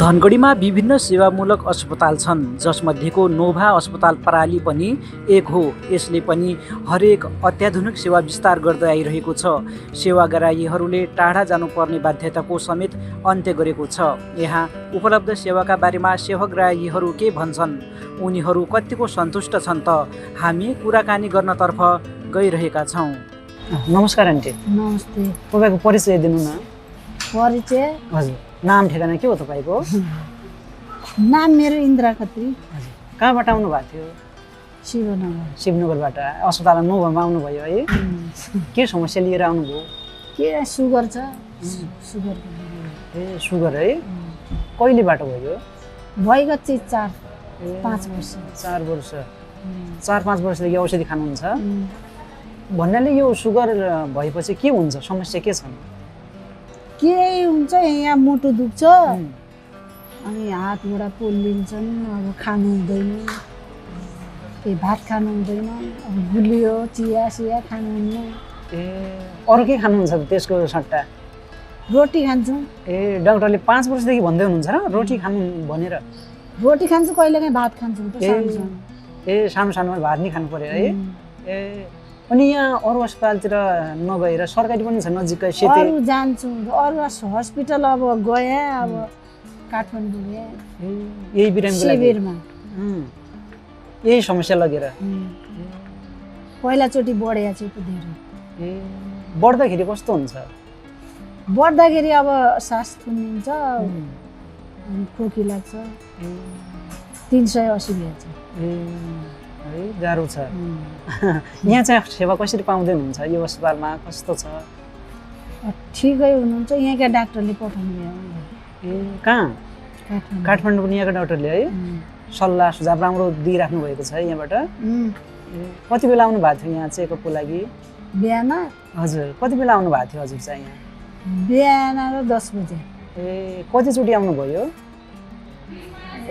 धनगढीमा विभिन्न सेवामूलक अस्पताल छन्, जसमध्येको नोभा अस्पताल पराली पनि एक हो। यसले पनि हरेक अत्याधुनिक सेवा विस्तार गर्दै आइरहेको छ। सेवाग्राहीहरूले टाढा जानुपर्ने बाध्यताको समेत अन्त्य गरेको छ। यहाँ उपलब्ध सेवाका बारेमा सेवाग्राहीहरू के भन्छन्, उनीहरू कतिको सन्तुष्ट छन् त हामी कुराकानी गर्नतर्फ गइरहेका छौँ। नमस्कार आन्टी। नमस्ते। तपाईँको परिचय दिनु न। परिचय? हजुर। नाम ठेगाना के हो तपाईँको? नाम मेरो इन्द्रा खत्री। हजुर। कहाँबाट आउनु भएको थियो? शिवनगर। शिवनगरबाट अस्पताल नोभामा आउनुभयो है? के समस्या लिएर आउनुभयो? के सुगर छ? सुगर। ए सुगर है? कहिलेबाट भयो? भइगयो 4-5 वर्ष। 4 वर्ष। 4-5 वर्षदेखि औषधि खानुहुन्छ? भन्नाले यो सुगर भएपछि के हुन्छ, समस्या के छ? के हुन्छ, यहाँ मुटु दुख्छ, अनि हात गोडा पोलिन्छन्, अब खानु हुँदैन, केही भात खानु हुँदैन, अब गुलियो चिया सिया खानु हुन्न। ए अरू के खानुहुन्छ त त्यसको सट्टा? रोटी खान्छु। ए डाक्टरले 5 वर्षदेखि भन्दै हुनुहुन्छ र रोटी खानु भनेर? रोटी खान्छु, कहिलेकाहीँ भात खान्छु। ए सानो सानोमा भात नि खानु पर्यो है? ए अनि यहाँ अरू अस्पतालतिर नगएर सरकारी पनि छ नजिकै? अरू जान्छु, अरू हस्पिटल अब गएँ, अब काठमाडौँ गएँ, यही बिरामीको लागि शिविरमा यही समस्या लगेर? पहिलाचोटि बढेको छु धेरै। ए बढ्दाखेरि कस्तो हुन्छ? बढ्दाखेरि अब सास थुनिन्छ, अनि खोकी लाग्छ, 380 भएछ। है गाह्रो छ। यहाँ चाहिँ सेवा कसरी पाउँदै हुनुहुन्छ? यो अस्पतालमा कस्तो छ? ठिकै हुनुहुन्छ, यहाँका डाक्टरले पठाउनु भयो। ए कहाँ? काठमाडौँ पनि यहाँको डाक्टरले है सल्लाह सुझाव राम्रो दिइराख्नु भएको छ यहाँबाट? कति बेला आउनु भएको थियो यहाँ चेकअपको लागि? बिहान। हजुर। कति बेला आउनु भएको थियो हजुर चाहिँ यहाँ? बिहान र 10 बजे। ए कतिचोटि आउनुभयो?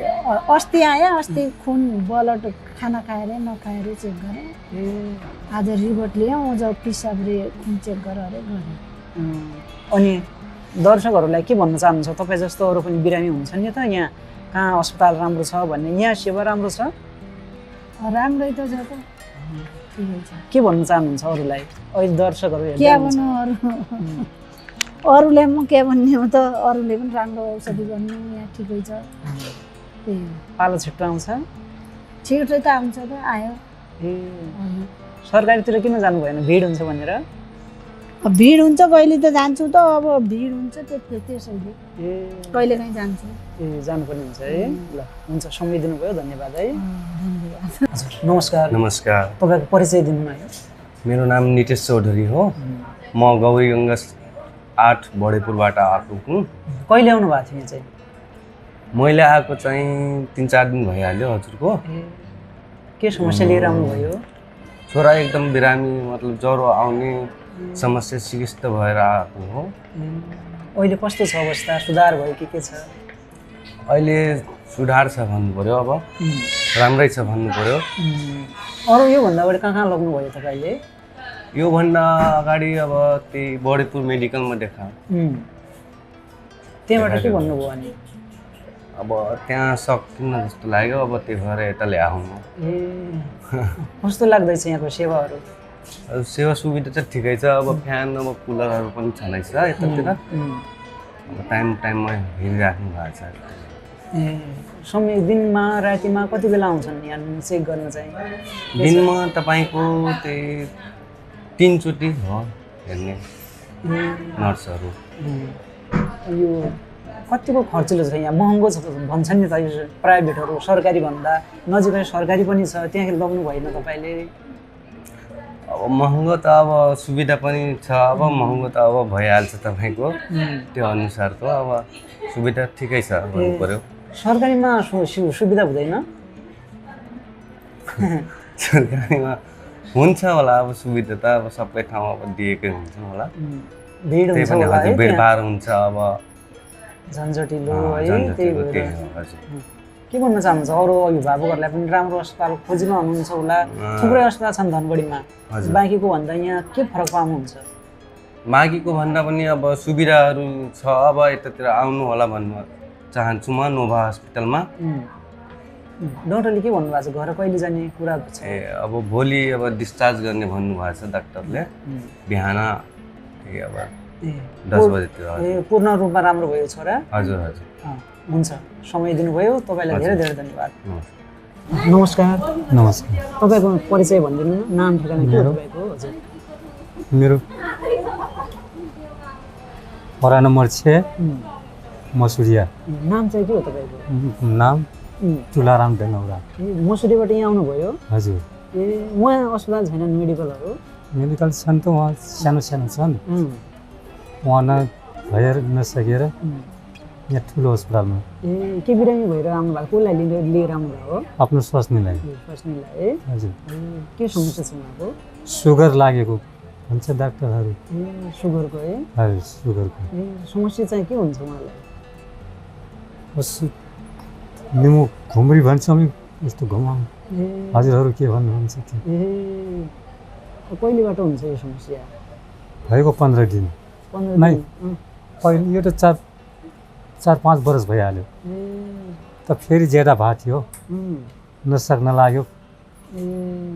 अस्ति आएँ, अस्ति खुन ब्लड खाना खाएर नखाएर चेक गरेँ। आज रिपोर्ट ल्याउँ, जब पिसाब खुन चेक गरेर गरेँ। अनि दर्शकहरूलाई के भन्न चाहनुहुन्छ? तपाईँ जस्तो अरू पनि बिरामी हुन्छन् नि त, यहाँ कहाँ अस्पताल राम्रो छ भन्ने, यहाँ सेवा राम्रो छ? राम्रै त छ त, ठिकै छ। के भन्न चाहनुहुन्छ अरूलाई? अहिले दर्शकहरू के भन्नु, अरूलाई म के भन्ने हो त, अरूले पनि राम्रो औषधि गर्नु, यहाँ ठिकै छ। पालो छिट्टो आउँछ? छिटो त आउँछ त, आयो। ए सरकारीतिर किन जानु भएन, भिड हुन्छ भनेर? भिड हुन्छ, कहिले त जान्छु त, अब भिड हुन्छ त्यसैले कहिलेकाहीँ जान्छु। ए जानुपर्ने हुन्छ है? ल हुन्छ, समय दिनुभयो, धन्यवाद है। धन्यवाद। हजुर नमस्कार। नमस्कार। तपाईँको परिचय दिनु न। मेरो नाम नितेश चौधरी हो। म गौरीगङ्गा 8 बडेपुरबाट आएको हुँ। कहिले आउनु भएको थियो यहाँ चाहिँ? मैले आएको चाहिँ 3-4 दिन भइहाल्यो हजुरको। के समस्या लिएर आउनुभयो? छोरा एकदम बिरामी, मतलब ज्वरो आउने समस्या चिकित्सा भएर आएको हो। अहिले कस्तो छ अवस्था, सुधार भयो कि के छ? अहिले सुधार छ भन्नु पर्यो, अब राम्रै छ भन्नु पर्यो। अरू योभन्दा अगाडि कहाँ लग्नुभयो तपाईँले? योभन्दा अगाडि अब त्यही बडेपुर मेडिकलमा देखा। त्यहाँबाट के भन्नुभयो अनि? अब त्यहाँ सकिन्न जस्तो लाग्यो, अब त्यही भएर यता ल्याउनु। कस्तो लाग्दैछ यहाँको सेवाहरू? सेवा सुविधा चाहिँ ठिकै छ। अब फ्यान, अब कुलरहरू पनि छँदैछ यतातिर। अब टाइममा हेरिराख्नु भएको छ। समय दिनमा रातिमा कति बेला आउँछन् यहाँ चेक गर्न चाहिँ? दिनमा तपाईँको त्यही 3 चोटि हो हेर्ने नर्सहरू। यो कतिको खर्चिलो छ यहाँ? महँगो छ भन्छन् नि त यो प्राइभेटहरू सरकारी भन्दा, नजिकै सरकारी पनि छ, त्यहाँ लग्नु भएन तपाईँले? अब महँगो त अब सुविधा पनि छ, अब महँगो त अब भइहाल्छ तपाईँको त्यो अनुसारको। अब सुविधा ठिकै छ भन्नु पर्यो। सरकारीमा सुविधा हुँदैन? सरकारीमा हुन्छ होला अब सुविधा त, अब सबै ठाउँमा अब दिएकै हुन्छ होला। भिड हुन्छ होला है? भिडभाड हुन्छ, अब झन्झटिलो है? के भन्न चाहनुहुन्छ? अरू अभिभावकहरूलाई पनि राम्रो अस्पताल खोजिरहनुहुन्छ होला, थुप्रै अस्पताल छन् धनगढीमा, बाँकीको भन्दा यहाँ के फरक पाउनुहुन्छ? बाँकीको भन्दा पनि अब सुविधाहरू छ, अब यतातिर आउनु होला भन्नु चाहन्छु म नोभा हस्पिटलमा। डाक्टरले के भन्नुभएको छ घर कहिले जाने कुरा छ? अब भोलि अब डिस्चार्ज गर्ने भन्नुभएको छ डाक्टरले, बिहान अब 10 बजेतिर। पूर्ण रूपमा राम्रो भयो छोरा? हजुर हजुर। हुन्छ, समय दिनुभयो, तपाईँलाई धेरै धेरै धन्यवाद। नमस्कार। नमस्कार। तपाईँको परिचय भनिदिनु न, नाम ठेगाना के हो तपाईँको? हजुर, मेरो वडा नम्बर 6 मसुरिया। नाम चाहिँ के हो तपाईँको? नाम तुलाराम डेनौरा। मसुरीबाट यहाँ आउनुभयो? हजुर। उहाँ अस्पताल छैन मेडिकलहरू? मेडिकल छन् त उहाँ सानो सानो छन्, उहाँ भएर नसकेर यहाँ ठुलो अस्पतालमा। के बिरामी भएर आउनु भएको? कसलाई लिएर आउनुभयो हो? आफ्नो स्वास्नीलाई। स्वास्नीलाई? हजुर। के समस्या छ उहाँको? सुगर लागेको भन्छ डाक्टरहरू। सुगरको है? हजुर, सुगरको। समस्या चाहिँ के हुन्छ उहाँलाई? निमु घुम्री भन्छौँ यस्तो घुमाउँ। हजुरहरू के भन्नुहुन्छ त्यो? कहिलेबाट हुन्छ यो समस्या? भएको 15 दिन। 15 नै दिन? पहिले यो त 4-5 वर्ष भइहाल्यो, त फेरि ज्यादा भएको थियो, नसक्न लाग्यो,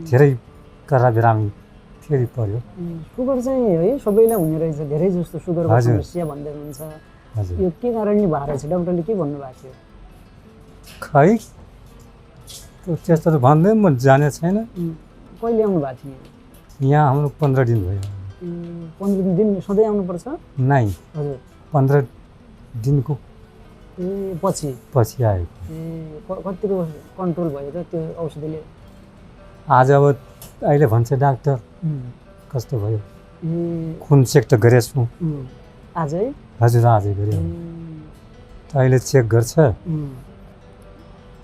धेरै करा बिरामी फेरि पर्यो। सुगर चाहिँ है सबैलाई हुने रहेछ, धेरै जस्तो सुगरको समस्या भन्दै हुनुहुन्छ। हजुर। यो के कारणले भएर रहेछ? डाक्टरले के भन्नुभएको थियो? खै त्यस्तो त भन्दै म जाने छैन। कहिले आउनु भएको थियो यहाँ हाम्रो 15 दिन भयो। 15 दिन सधैँ आउनुपर्छ? नै हजुर। 15 दिनको पछि आयो। कतिको कन्ट्रोल भयो त त्यो औषधिले? आज अब अहिले भन्छ डाक्टर कस्तो भयो, खुन चेक त गरेछु आजै? हजुर, आजै गऱ्यो। त अहिले चेक गर्छ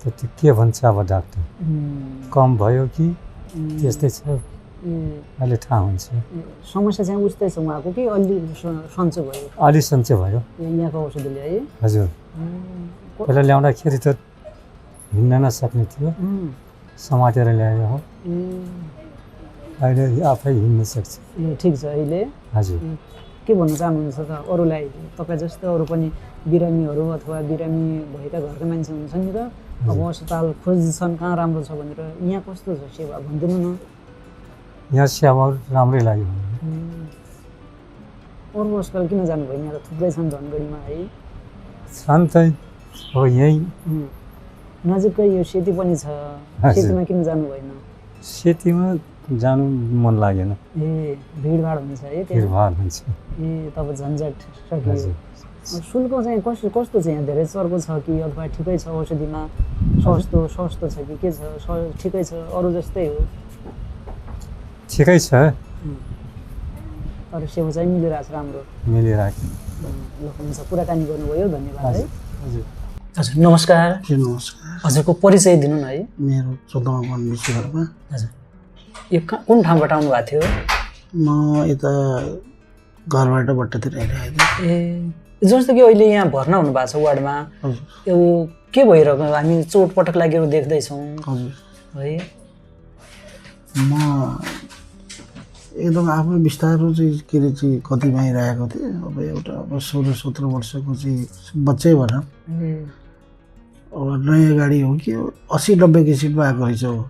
त त्यो के भन्छ अब डाक्टर, कम भयो कि त्यस्तै छ अहिले थाहा हुन्छ। समस्या चाहिँ उस्तै छ उहाँको कि अलि सन्चो भयो? अलि सन्चो भयो यहाँको औषधिले है? हजुर। पहिला ल्याउँदाखेरि त हिँड्न नसक्ने थियो, समातेर ल्यायो हो, अहिले आफै हिँड्न सक्छ। ठिक छ अहिले? हजुर। के भन्न चाहनुहुन्छ त अरूलाई? तपाईँ जस्तो अरू पनि बिरामीहरू अथवा बिरामी भएका घरका मान्छे हुन्छन् नि त, अब अस्पताल खोज्छन् कहाँ राम्रो छ भनेर, यहाँ कस्तो छ सेवा भनिदिनु न। यहाँ सेवा राम्रै लाग्यो। अरू अस्पताल किन जानुभयो? यहाँ त थुप्रै छन् धनगढीमा है? छन् त, हो यहीँ नजिकै यो सेती पनि छ, सेतीमा किन जानु भएन? सेतीमा जानु मन लागेन। भिडभाड हुन्छ है? भिडभाड हुन्छ। तपाईँ झन्झट सकियो। शुल्क चाहिँ कस्तो छ यहाँ? धेरै चर्को छ कि अथवा ठिकै छ? औषधिमा सस्तो छ कि के छ? ठिकै छ, अरू जस्तै हो? ठिकै छ, तर सेवा चाहिँ मिलिरहेको छ? राम्रो मिलिरहेको। ल हुन्छ, कुराकानी गर्नुभयो, धन्यवाद है। हजुर। हजुर नमस्कार। नमस्कार। हजुरको परिचय दिनु न है। मेरो 14 मा विश्वकर्मा। हजुर, यो कुन ठाउँबाट आउनु भएको थियो? म यता घरबाट बट्टातिर आइरहेको थिएँ। जस्तो कि अहिले यहाँ भर्ना हुनु भएको छ वार्डमा, यो के भइरहेको? हामी चोटपटक लागेर देख्दैछौँ है। म एकदम आफ्नो बिस्तारो चाहिँ के अरे चाहिँ कतिमा आइरहेको थिएँ। अब एउटा 16-17 वर्षको चाहिँ बच्चै भनौँ, अब नयाँ गाडी हो कि 80-90 की सिटमा आएको रहेछ हो।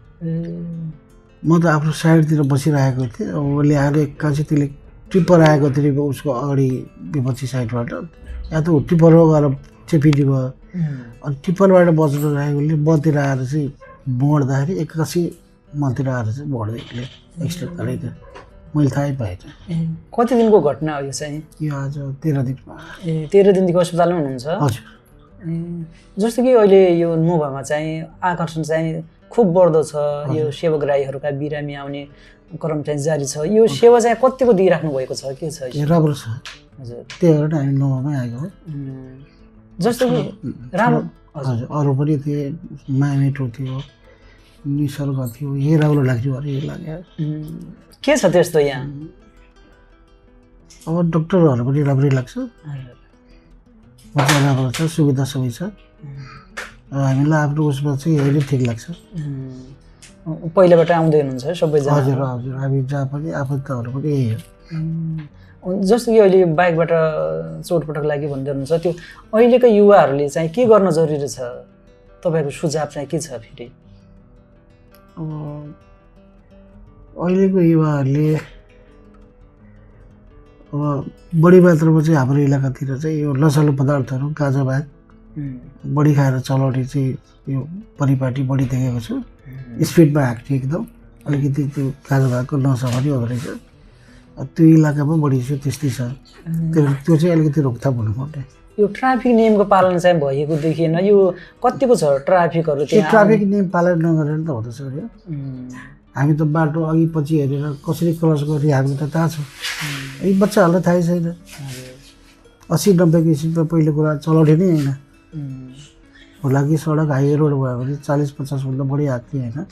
म त आफ्नो साइडतिर बसिरहेको थिएँ, अब उसले आएर एक्कासी त्यसले टिप्पर आएको थियो उसको अगाडि विपक्षी साइडबाट, या त टिप्परमा गएर चेपिटी भयो। अनि टिप्परबाट बच्नु रहेकोले मतिर आएर चाहिँ बढ्दाखेरि एक्कासी मतिर आएर चाहिँ बढ्दै एक्सिडेन्ट गरेको थियो। मैले थाहै पाएँ। कति दिनको घटना हो यो चाहिँ? यो आज 13 दिनमा। 13 दिनदेखि अस्पतालमा हुनुहुन्छ? हजुर। जस्तो कि अहिले यो नोभामा चाहिँ आकर्षण चाहिँ खुब बढ्दो छ, यो सेवाग्राहीहरूका बिरामी आउने क्रम चाहिँ जारी छ। यो सेवा चाहिँ कतिको दिइराख्नु भएको छ? के छ? राम्रो छ। हजुर, त्यही भएर हामी नोभामै आएको हो। जस्तो कि राम्रो। हजुर, अरू पनि थिए, मायामेटो थियो, निसर्ग थियो, यही राम्रो लाग्थ्यो अरे यही लाग्यो। के छ त्यस्तो यहाँ? अब डक्टरहरू पनि राम्रै लाग्छ, मजा राम्रो छ, सुविधा सबै छ। हामीलाई आफ्नो उसमा चाहिँ यही नै ठिक लाग्छ। पहिलाबाट आउँदै हुनुहुन्छ सबैजना? हजुर हजुर, हामी जहाँ पनि आफन्तहरू पनि यही हो। जस्तो कि अहिले बाइकबाट चोटपटक लाग्यो भन्दै हुनुहुन्छ त्यो अहिलेको युवाहरूले चाहिँ के गर्न जरुरी छ तपाईँको सुझाव चाहिँ के छ फेरि अब अहिलेको युवाहरूले अब बढी मात्रामा चाहिँ हाम्रो इलाकातिर चाहिँ यो नसालु पदार्थहरू गाँजा भाग बढी खाएर चलाउने चाहिँ यो परिपाटी बढी देखेको छु स्पिडमा हाँक्ने एकदम अलिकति त्यो गाँजा भागको नसा पनि हुँदो रहेछ त्यो इलाकामा बढी छ त्यस्तै छ त्यो चाहिँ अलिकति रोकथाम हुनुपर्ने यो ट्राफिक नियमको पालन चाहिँ भएको देखिएन यो कतिको छ ट्राफिकहरू त्यो ट्राफिक नियम पालन नगरेर त हुँदछ यो हामी त बाटो अघि पछि हेरेर कसरी क्रस गर्ने हामी त थाहा छ यी बच्चाहरूलाई थाहै छैन 80-90 स्पिडमा पहिलो कुरा चलाउने नै होइन होला कि सडक हाइवे रोड भयो भने 40-50 भन्दा बढी हाँक्ने होइन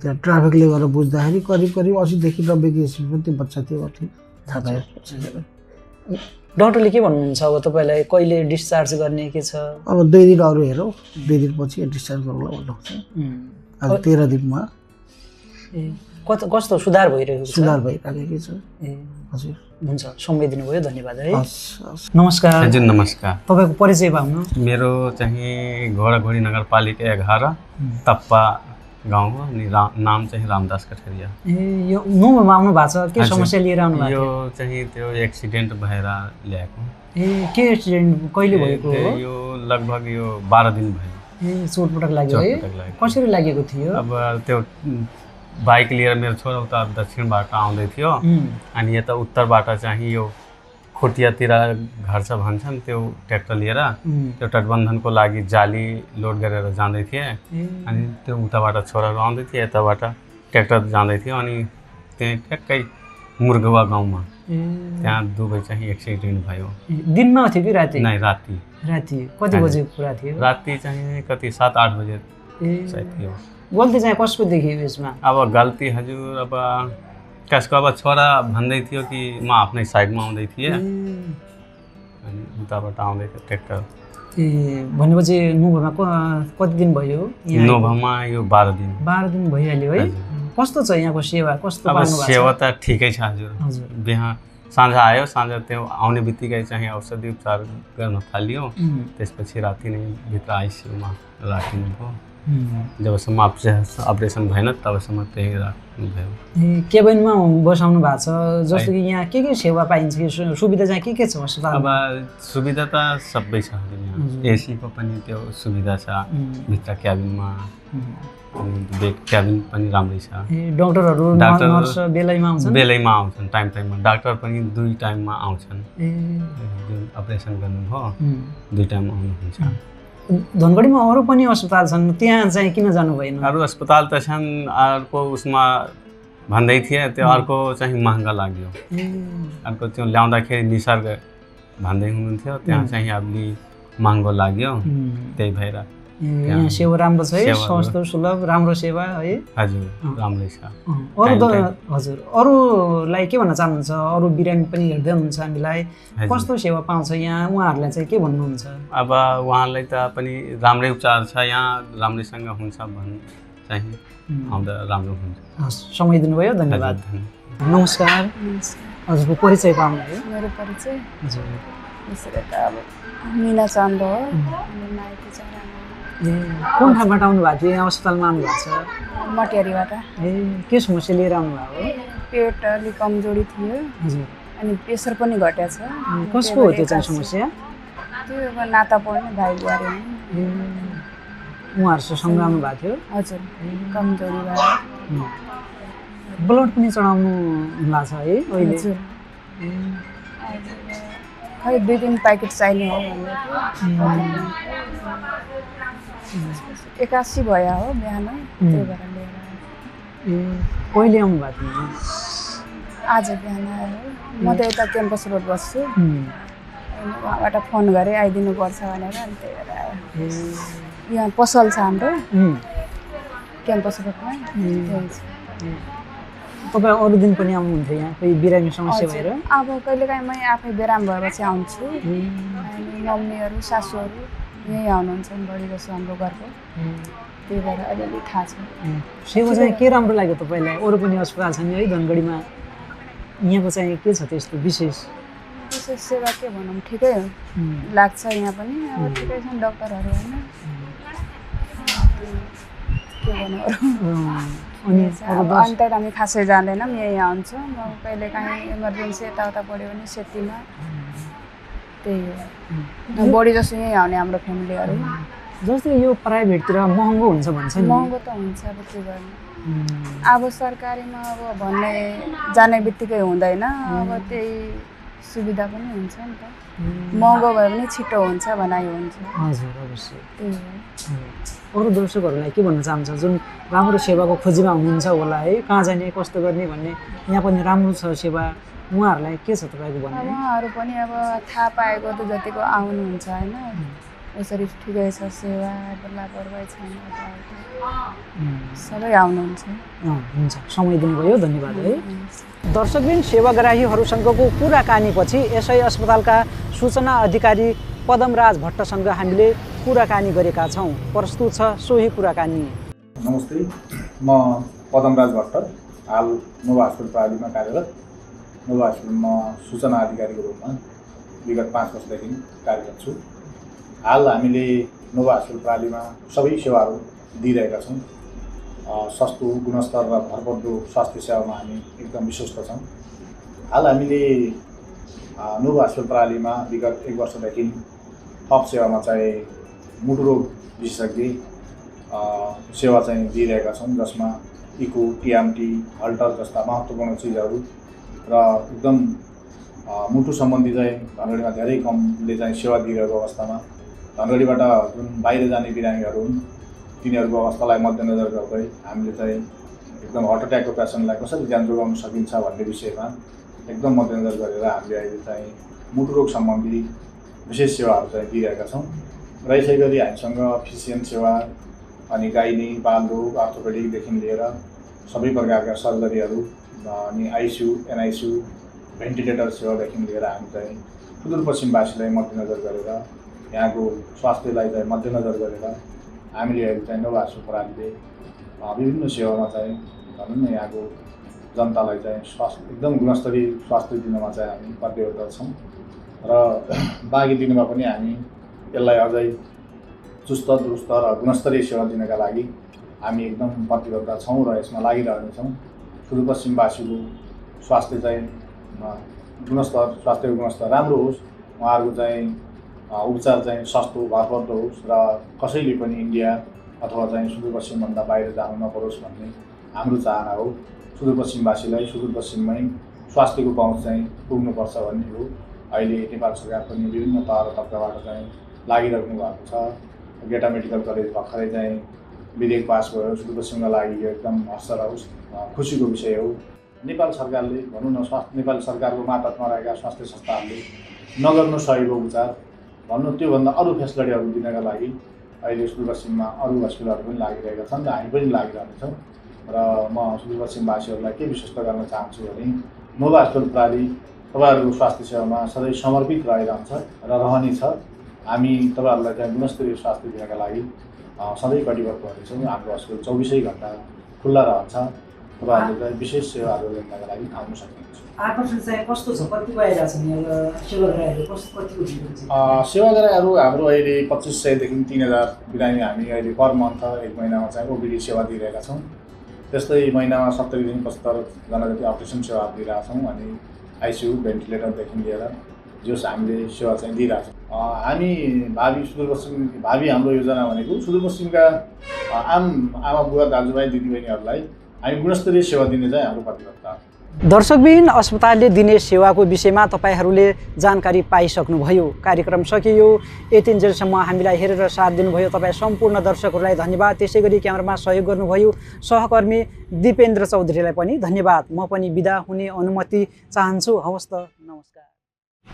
त्यहाँ ट्राफिकले गरेर बुझ्दाखेरि करिब 80देखि 90 स्पिडमा त्यो बच्चा त्यो अति थाहा पायो डाक्टरले के भन्नुहुन्छ अब तपाईँलाई कहिले डिस्चार्ज गर्ने के छ अब 2 दिन अरू हेरौँ 2 दिनपछि डिस्चार्ज गरौँला भन्नुहुन्छ अब 13 दिनमा कस्तो सुधार भइरहेको छ सुधार भइरहेको छ हजुर हुन्छ समय दिनुभयो धन्यवाद है हस् नमस्कार हजुर नमस्कार तपाईँको परिचय पाउनु मेरो चाहिँ घोडाघोडी नगरपालिका 11 तप्पा गाउँ हो अनि नाम चाहिँ रामदास कठरिया ए यो नुमा आउनु भएको छ के समस्या लिएर आउनु भएको यो चाहिँ त्यो एक्सिडेन्ट भएर ल्याएको ए के एक्सिडेन्ट कहिले भएको हो यो लगभग यो 12 दिन भयो ए चोटपटक लाग्यो है चोटपटक लाग्यो। कसरी लागेको थियो अब त्यो बाइक लिएर मेरो छोरा उता दक्षिणबाट आउँदै थियो अनि यता उत्तरबाट चाहिँ यो खोटियातिर घर छ भन्छन् त्यो ट्र्याक्टर लिएर त्यो तटबन्धनको लागि जाली लोड गरेर जाँदै थिए अनि त्यो उताबाट छोराहरू आउँदै थिए यताबाट ट्र्याक्टर जाँदै थियो अनि त्यहाँ ठ्याक्कै मुर्गवा गाउँमा त्यहाँ दुवै चाहिँ एक्सिडेन्ट भयो दिनमा थियो कि राति नै राति कति बजे कुरा थियो राति चाहिँ कति 7-8 बजे सायद थियो गल्ती चाहिँ कसको देखियो यसमा अब गल्ती हजुर अब कसको अब छोरा भन्दै थियो कि म आफ्नै साइडमा आउँदै थिएँ अनि उताबाट आउँदै थियो ट्र्याक्टर ए भनेपछि नोभामा कति दिन भयो नोभामा यो 12 दिन भइहाल्यो है कस्तो छ यहाँको सेवा कस्तो अब सेवा त ठिकै छ हजुर बिहान साँझ आयो साँझ त्यो आउने बित्तिकै चाहिँ औषधि उपचार गर्न थालियो त्यसपछि राति नै भित्र आइसियुमा राखिनुभयो जबसम्म अपरेसन भएन तबसम्म त्यही राख्नुभयो केबिनमा बसाउनु भएको छ जस्तो कि यहाँ के सेवा पाइन्छ कि सुविधा चाहिँ के छ अस्पतालमा अब सुविधा त सबै छ यहाँ एसीको पनि त्यो सुविधा छ भित्र क्याबिनमा अनि बेड क्याबिन पनि राम्रै छ डाक्टरहरू नर्स बेलैमा आउँछन् टाइममा डाक्टर पनि 2 टाइममा आउँछन् जुन अपरेसन गर्नुभयो 2 टाइम आउनुहुन्छ धनगढीमा अरू पनि अस्पताल छन् त्यहाँ चाहिँ किन जानु भएन अरू अस्पताल त छन् अर्को उसमा भन्दै थिए त्यो अर्को चाहिँ महँगा लाग्यो अर्को त्यो ल्याउँदाखेरि निसर्ग भन्दै हुनुहुन्थ्यो त्यहाँ चाहिँ अलि महँगो लाग्यो त्यही भएर यहाँ सेवा राम्रो छ है सस्तो सुलभ राम्रो सेवा है हजुर राम्रै छ हजुर अरूलाई के भन्न चाहनुहुन्छ अरू बिरामी पनि हेर्दै हुनुहुन्छ हामीलाई कस्तो सेवा पाउँछ यहाँ उहाँहरूलाई चाहिँ के भन्नुहुन्छ अब उहाँलाई त पनि राम्रै उपचार छ यहाँ राम्रैसँग हुन्छ भन्नु चाहिँ आउँदा राम्रो हुन्छ समय दिनुभयो धन्यवाद नमस्कार हजुरको परिचय पाउनुभयो मेरो परिचय हजुर यसरी त अब मिना चन्द हो माइती चरा कुन ठाउँबाट आउनु भएको थियो यहाँ अस्पतालमा आउनु भएको छ मटियारीबाट ए के समस्या लिएर आउनु भएको पेट अलिक कमजोरी थियो हजुर अनि प्रेसर पनि घटेको छ कसको हो त्यो चाहिँ समस्या त्यो अब नाता पर्ने भाइ बुहारी उहाँहरूसँग आउनु भएको थियो हजुर कमजोरी भयो ब्लड पनि चढाउनु भएको छ है अहिले हजुर खै 2-3 प्याकेट चाहिने हो भनेर 81 भयो हो बिहान त्यही भएर लिएर कहिले आउनु भएको थियो आज बिहान आयो म त यता क्याम्पस रोड बस्छु उहाँबाट फोन गरेँ आइदिनुपर्छ भनेर अनि त्यही भएर आयो यहाँ पसल छ हाम्रो क्याम्पस रोडमा तपाईँ अरू दिन पनि आउनुहुन्थ्यो यहाँ कोही बिरामी समस्या भएर अब कहिलेकाहीँ म आफै बिराम भएपछि आउँछु अनि मम्मीहरू सासूहरू यहीँ आउनुहुन्छ बढी जसो हाम्रो घरको त्यही भएर अलिअलि थाहा छ सेवा चाहिँ के राम्रो लाग्यो तपाईँलाई अरू पनि अस्पताल छ नि है धनगढीमा यहाँको चाहिँ के छ त्यस्तो विशेष? विशेष सेवा के भनौँ, ठिकै हो लाग्छ यहाँ पनि। अब ठिकै छन् डक्टरहरू होइन, के भनौँ अरू। अनि अब अन्त हामी खासै जाँदैनौँ, यहीँ आउँछौँ। अब कहिले काहीँ इमर्जेन्सी यताउता पऱ्यो भने सेतीमा, त्यही हो। बढी जस्तो यहीँ आउने हाम्रो फ्यामिलीहरू। जस्तै यो प्राइभेटतिर महँगो हुन्छ भन्छ नि। महँगो त हुन्छ, अब के गर्नु। अब सरकारीमा अब भन्ने जाने बित्तिकै हुँदैन, अब त्यही सुविधा पनि हुन्छ नि त। महँगो भयो भने छिटो हुन्छ भनाइ हुन्छ। हजुर अवश्य। त्यही हो। अरू दर्शकहरूलाई के भन्न चाहन्छ जुन राम्रो सेवाको खोजीमा हुनुहुन्छ होला है, कहाँ जाने कस्तो गर्ने भन्ने, यहाँ पनि राम्रो छ सेवा, उहाँहरूलाई के छ तपाईँको अब भन्ने? उहाँहरू पनि अब थाहा पाएको त जतिको आउनुहुन्छ होइन, यसरी ठिकै छ सेवा, अब लापरवाही छैन, सबै आउनुहुन्छ। हुन्छ, समय दिनुभयो, धन्यवाद है। दर्शकबिन, सेवाग्राहीहरूसँगको कुराकानीपछि यसै अस्पतालका सूचना अधिकारी पदमराज भट्टसँग हामीले कुराकानी गरेका छौँ। प्रस्तुत छ सोही कुराकानी। नमस्ते, म पदमराज भट्ट, हाल नोभा हस्पिटल प्रालीमा कार्यरत। नोभा हस्पिटलमा सूचना अधिकारीको रूपमा विगत 5 वर्षदेखि कार्यरत छु। हाल हामीले नोभा हस्पिटल प्रालीमा सबै सेवाहरू दिइरहेका छौँ। सस्तो, गुणस्तर र भरपर्दो स्वास्थ्य सेवामा हामी एकदम विश्वस्त छौँ। हाल हामीले नोभा हस्पिटल प्रालीमा विगत 1 वर्षदेखि थप सेवामा चाहिँ मुटु रोग विशेषज्ञ सेवा चाहिँ दिइरहेका छौँ, जसमा इको, टिएमटी, हल्टर जस्ता महत्त्वपूर्ण चिजहरू र एकदम मुटु सम्बन्धी चाहिँ धनगढीमा धेरै कमले चाहिँ सेवा दिइरहेको अवस्थामा धनगढीबाट जुन बाहिर जाने बिरामीहरू हुन् तिनीहरूको अवस्थालाई मध्यनजर गर्दै हामीले चाहिँ एकदम हार्ट एट्याकको पेसेन्टलाई कसरी ज्यान जोगाउन सकिन्छ भन्ने विषयमा एकदम मध्यनजर गरेर हामीले अहिले चाहिँ मुटु रोग सम्बन्धी विशेष सेवाहरू चाहिँ दिइरहेका छौँ। र यसै गरी हामीसँग फिजिसियन सेवा, अनि गाइनी, बालरोग, आर्थोपेडिकदेखि लिएर सबै प्रकारका सर्जरीहरू, अनि आइसियु, एनआइसियु, भेन्टिलेटर सेवादेखि लिएर हामी चाहिँ सुदूरपश्चिमवासीलाई मध्यनजर गरेर, यहाँको स्वास्थ्यलाई चाहिँ मध्यनजर गरेर हामीले अहिले चाहिँ नोभा हस्पिटल प्रालीले विभिन्न सेवामा चाहिँ भनौँ न यहाँको जनतालाई चाहिँ स्वास्थ्य एकदम गुणस्तरीय स्वास्थ्य दिनमा चाहिँ हामी प्रतिबद्ध छौँ। र बाँकी दिनमा पनि हामी यसलाई अझै चुस्त दुरुस्त र गुणस्तरीय सेवा दिनका लागि हामी एकदम प्रतिबद्ध छौँ र यसमा लागिरहनेछौँ। सुदूरपश्चिमवासीको स्वास्थ्य चाहिँ गुणस्तर, स्वास्थ्यको गुणस्तर राम्रो होस्, उहाँहरूको चाहिँ उपचार चाहिँ सस्तो भरपर्दो होस् र कसैले पनि इन्डिया अथवा चाहिँ सुदूरपश्चिमभन्दा बाहिर जानु नपरोस् भन्ने हाम्रो चाहना हो। सुदूरपश्चिमवासीलाई सुदूरपश्चिममै स्वास्थ्यको पहुँच चाहिँ पुग्नुपर्छ भन्ने हो। अहिले नेपाल सरकार पनि विभिन्न तह र तब्काबाट चाहिँ लागिराख्नु भएको छ। गेटा मेडिकल कलेज भर्खरै चाहिँ विधेयक पास भयो, सुदूरपश्चिमका लागि यो एकदम हर्ष र खुसीको विषय हो। नेपाल सरकारले भनौँ न नेपाल सरकारको मातहतमा रहेका स्वास्थ्य संस्थाहरूले नगर्नु सकेको उपचार भन्नु त्योभन्दा अरू फेसिलिटीहरू दिनका लागि अहिले सुदूरपश्चिममा अरू हस्पिटलहरू पनि लागिरहेका छन् र हामी पनि लागिरहनेछौँ। र म सुदूरपश्चिमवासीहरूलाई के विश्वस्त गर्न चाहन्छु भने नोभा हस्पिटल प्राली तपाईँहरूको स्वास्थ्य सेवामा सधैँ समर्पित रहिरहन्छ र रहनेछ। हामी तपाईँहरूलाई चाहिँ गुणस्तरीय स्वास्थ्य दिनका लागि सधैँ कटिबद्ध हुनेछौँ। हाम्रो हस्पिटल 24 घन्टा खुल्ला रहन्छ। तपाईँहरूले चाहिँ विशेष सेवाहरू लिनका लागि आउन सक्नुहुन्छ। आकर्षण चाहिँ कस्तो छ? कति भइरहेको छ सेवाग्राहीहरू? कतिको सेवाग्राहीहरू हाम्रो अहिले 2500देखि 3000 बिरामी हामी अहिले पर मन्थ 1 महिनामा चाहिँ ओपिडी सेवा दिइरहेका छौँ। त्यस्तै महिनामा 70देखि 75 जना जति अपरेसन सेवा दिइरहेका छौँ। अनि आइसियु, भेन्टिलेटरदेखि लिएर जस हामीले सेवा चाहिँ दिइरहेछौँ। हामी भावी हाम्रो योजना भनेको सुदूरपश्चिमका आम आमा बुवा दाजुभाइ दिदीबहिनीहरूलाई हामी गुणस्तरीय सेवा दिने चाहिँ हाम्रो प्रतिबद्धता। दर्शकबिन, अस्पतालले दिने सेवाको विषयमा तपाईँहरूले जानकारी पाइसक्नुभयो। कार्यक्रम सकियो। यतिन्जेलसम्म हामीलाई हेरेर साथ दिनुभयो तपाईँ सम्पूर्ण दर्शकहरूलाई धन्यवाद। त्यसै गरी क्यामेरामा सहयोग गर्नुभयो सहकर्मी दिपेन्द्र चौधरीलाई पनि धन्यवाद। म पनि बिदा हुने अनुमति चाहन्छु। हवस् त, नमस्कार।